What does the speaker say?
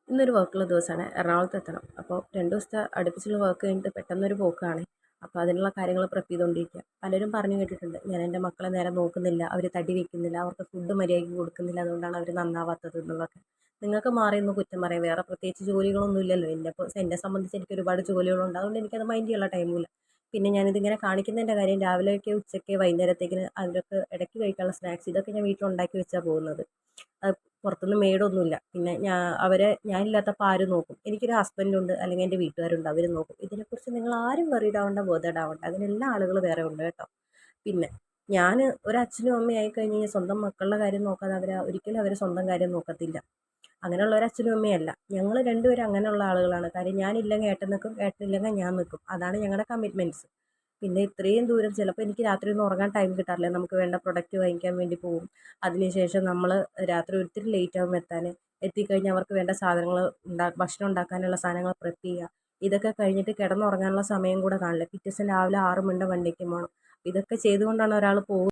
ഇന്നൊരു വർക്കുള്ള ദിവസമാണ്. എറണാകുളത്ത് എത്തണം. അപ്പോൾ 2 ദിവസത്തെ അടുപ്പിച്ചുള്ള വർക്ക് കഴിഞ്ഞിട്ട് പെട്ടെന്നൊരു പോക്കാണ്. അപ്പോൾ അതിനുള്ള കാര്യങ്ങൾ പ്രിപ്പയർ ചെയ്തുകൊണ്ടിരിക്കുക. പലരും പറഞ്ഞു കേട്ടിട്ടുണ്ട്, ഞാൻ എൻ്റെ മക്കളെ നേരെ നോക്കുന്നില്ല, അവർ തടി വെക്കുന്നില്ല, അവർക്ക് ഫുഡ് മര്യാദയ്ക്ക് കൊടുക്കുന്നില്ല, അതുകൊണ്ടാണ് അവർ നന്നാവാത്തത് എന്നുള്ളതൊക്കെ. നിങ്ങൾക്ക് മാറി നിന്ന് കുറ്റം പറയാം. വേറെ പ്രത്യേകിച്ച് ജോലികളൊന്നും ഇല്ലല്ലോ. എന്നെ സംബന്ധിച്ച് എനിക്ക് ഒരുപാട് ജോലികളുണ്ട്. അതുകൊണ്ട് എനിക്കത് മൈൻഡ് ചെയ്യാനുള്ള ടൈമില്ല. പിന്നെ ഞാനിതിങ്ങനെ കാണിക്കുന്നതിൻ്റെ കാര്യം, രാവിലെയൊക്കെ ഉച്ചയ്ക്ക് വൈകുന്നേരത്തേക്കിന് അതിലൊക്കെ ഇടയ്ക്ക് കഴിക്കാനുള്ള സ്നാക്സ് ഇതൊക്കെ ഞാൻ വീട്ടിലുണ്ടാക്കി വെച്ചാണ് പോകുന്നത്. പുറത്തുനിന്ന് മെയ്ഡൊന്നുമില്ല. പിന്നെ ഞാനില്ലാത്തപ്പോൾ ആര് നോക്കും? എനിക്കൊരു ഹസ്ബൻഡുണ്ട്, അല്ലെങ്കിൽ എൻ്റെ വീട്ടുകാരുണ്ട്, അവർ നോക്കും. ഇതിനെക്കുറിച്ച് നിങ്ങൾ ആരും വറീഡ് ആവണ്ട, ബോതേർഡ് ആവണ്ട. അതിനെല്ലാം ആളുകൾ വേറെ ഉണ്ട് കേട്ടോ. പിന്നെ ഞാൻ ഒരു അച്ഛനും അമ്മയും ആയി കഴിഞ്ഞ് കഴിഞ്ഞാൽ സ്വന്തം മക്കളുടെ കാര്യം നോക്കാതെ ഒരിക്കലും അവർ സ്വന്തം കാര്യം നോക്കത്തില്ല. അങ്ങനെയുള്ള ഒരു അച്ഛനും അമ്മയല്ല. ഞങ്ങൾ രണ്ടുപേരും അങ്ങനെയുള്ള ആളുകളാണ്. കാര്യം ഞാനില്ലെങ്കിൽ ഏട്ടൻ നിൽക്കും, ഏട്ടനില്ലെങ്കിൽ ഞാൻ നിൽക്കും. അതാണ് ഞങ്ങളുടെ കമ്മിറ്റ്മെൻറ്റ്സ്. പിന്നെ ഇത്രയും ദൂരം ചിലപ്പോൾ എനിക്ക് രാത്രി ഒന്നും ഉറങ്ങാൻ ടൈം കിട്ടാറില്ല. നമുക്ക് വേണ്ട പ്രൊഡക്റ്റ് വാങ്ങിക്കാൻ വേണ്ടി പോകും. അതിനുശേഷം നമ്മൾ രാത്രി ഒത്തിരി ലേറ്റ് ആകും എത്താൻ. എത്തിക്കഴിഞ്ഞാൽ അവർക്ക് വേണ്ട സാധനങ്ങൾ ഭക്ഷണം ഉണ്ടാക്കാനുള്ള സാധനങ്ങൾ പ്രിപ്പ് ചെയ്യുക. ഇതൊക്കെ കഴിഞ്ഞിട്ട് കിടന്നുറങ്ങാനുള്ള സമയം കൂടെ കാണില്ല. പിറ്റേ ദിവസം രാവിലെ 6 മണിയുടെ വണ്ടിക്ക് പോകണം. ഇതൊക്കെ ചെയ്തുകൊണ്ടാണ് ഒരാൾ പോകുന്നത്.